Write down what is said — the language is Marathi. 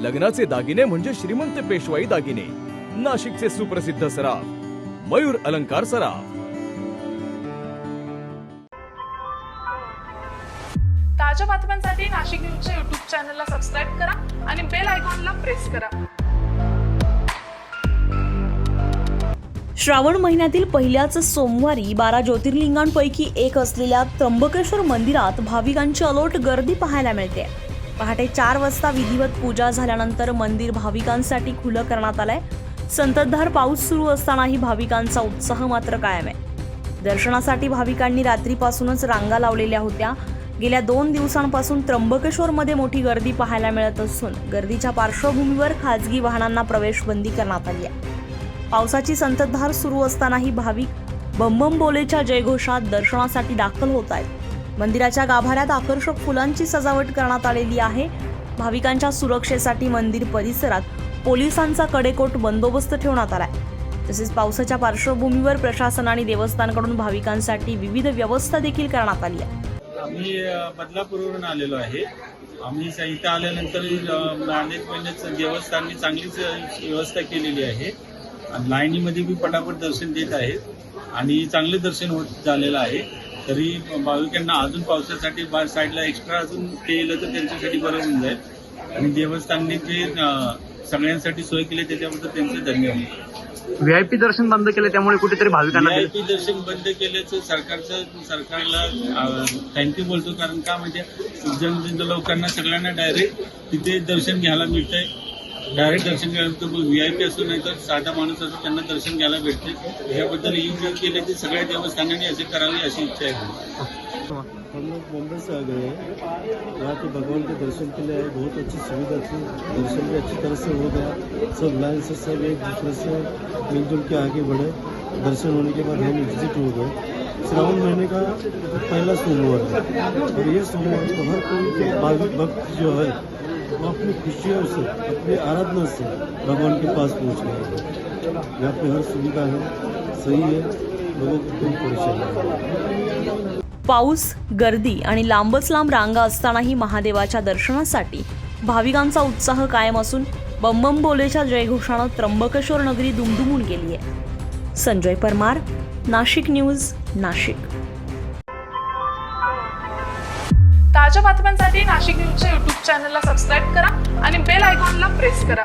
लग्नाचे दागिने म्हणजे श्रीमंत पेशवाई दागिने. नाशिकचे सुप्रसिद्ध सराफ मयूर अलंकार सराफ. ताज्या बातम्यांसाठी नाशिक न्यूजच्या YouTube चॅनलला सबस्क्राईब करा आणि बेल आयकॉनला प्रेस करा. श्रावण महिन्यातील पहिल्याच सोमवारी 12 ज्योतिर्लिंगांपैकी एक असलेल्या त्र्यंबकेश्वर मंदिरात भाविकांची अलोट गर्दी पाहायला मिळते. पहाटे 4 वाजता विधिवत पूजा झाल्यानंतर मंदिर भाविकांसाठी खुलं करण्यात आलंय. संततधार पाऊस सुरू असतानाही भाविकांचा उत्साह मात्र कायम आहे. दर्शनासाठी भाविकांनी रात्रीपासूनच रांगा लावलेल्या होत्या. गेल्या 2 दिवसांपासून त्र्यंबकेश्वरमध्ये मोठी गर्दी पाहायला मिळत असून गर्दीच्या पार्श्वभूमीवर खासगी वाहनांना प्रवेश बंदी करण्यात आली आहे. पावसाची संततधार सुरू असतानाही भाविक बम बोलेच्या जयघोषात दर्शनासाठी दाखल होत आहेत. मंदिराच्या गाभाऱ्यात आकर्षक फुलांची सजावट करण्यात आलेली आहे. भाविकांच्या सुरक्षेसाठी मंदिर परिसरात पोलिसांचा कडेकोट बंदोबस्त ठेवण्यात आलाय. तसेच पावसाच्या पार्श्वभूमीवर प्रशासन आणि देवस्थानकडून भाविकांसाठी विविध व्यवस्था देखील करण्यात आली आहे. आम्ही बदलापूरवरून आलेलो आहे. आम्ही इथं आल्यानंतर अनेक महिन्याचं देवस्थाननी चांगलीच व्यवस्था केलेली आहे. लाईनीमध्ये बी पटापट दर्शन देत आहेत आणि चांगले दर्शन होत झालेलं आहे. तरी भाविकांना अजून पावसासाठी साईडला एक्स्ट्रा अजून केलं तर त्यांच्यासाठी बरं होऊन जाईल. आणि देवस्थानने जे सगळ्यांसाठी सोय केली त्याच्याबद्दल त्यांचे धन्यवाद. व्हीआयपी दर्शन बंद केले त्यामुळे कुठेतरी भाविकांना व्हीआयपी दर्शन बंद केल्याचं सरकारला थँक्यू बोलतो. कारण का म्हणजे लोकांना सगळ्यांना डायरेक्ट तिथे दर्शन घ्यायला मिळतंय. डायरेक्ट दर्शन घ्यायला मिळतं. व्हीआयपी असो नाही तर साधा माणूस असो त्यांना दर्शन घ्यायला भेटते. याबद्दल ही केले ते सगळ्या देवस्थानांनी असे करावे अशी इच्छा आहे. हम लोग मुंबई से आ गए हैं. यहाँ पे भगवान के दर्शन के लिए बहुत अच्छी सुविधा थी. दर्शन भी अच्छी तरह से हो गया. सब लाइन से सब एक दूसरे से मिलजुल के आगे बढ़े. दर्शन होने के बाद हम एग्जिट हो गए. श्रावण महीने का पहला सोमवार है और ये सोमवार को हर कोई भाविक भक्त जो है वो अपनी खुशियों से अपनी आराधना से भगवान के पास पहुँच गए. यहाँ पे हर सुविधा है, सही है, लोगों को कोई परेशानी नहीं. पाऊस, गर्दी आणि लांबच लांब रांगा असतानाही महादेवाच्या दर्शनासाठी भाविकांचा उत्साह कायम असून बम बोलेच्या जयघोषानं त्र्यंबकेश्वर नगरी दुमदुमून गेली आहे. संजय परमार, नाशिक न्यूज, नाशिक. ताज्या बातम्यांसाठी नाशिक न्यूजच्या YouTube चॅनलला सबस्क्राईब करा आणि बेल आयकॉनला प्रेस करा.